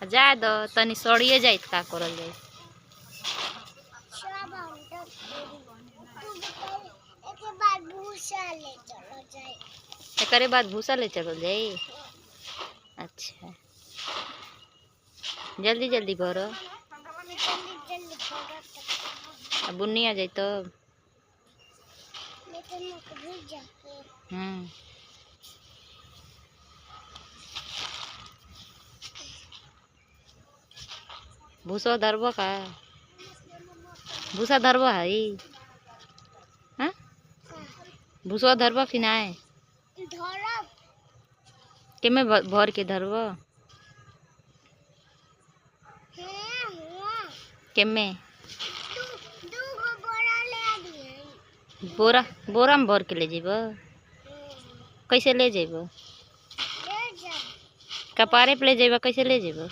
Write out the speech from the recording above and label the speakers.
Speaker 1: जा दो तनी सड़िए जाइत का करल जाए। एकरे बाद भूसा ले चलल जाई। अच्छा जल्दी जल्दी भरो। अब बुन्नी आ जाई तो। भूसा धरबो का? भूसा धरबो है? हाँ भूसा धरबो कि नाय? केमे भर के धरबो? केमे बोरा बोरा में भर के ले जेबो? कैसे ले जेबो? कपारे पे ले जेबो? कैसे ले जेबो?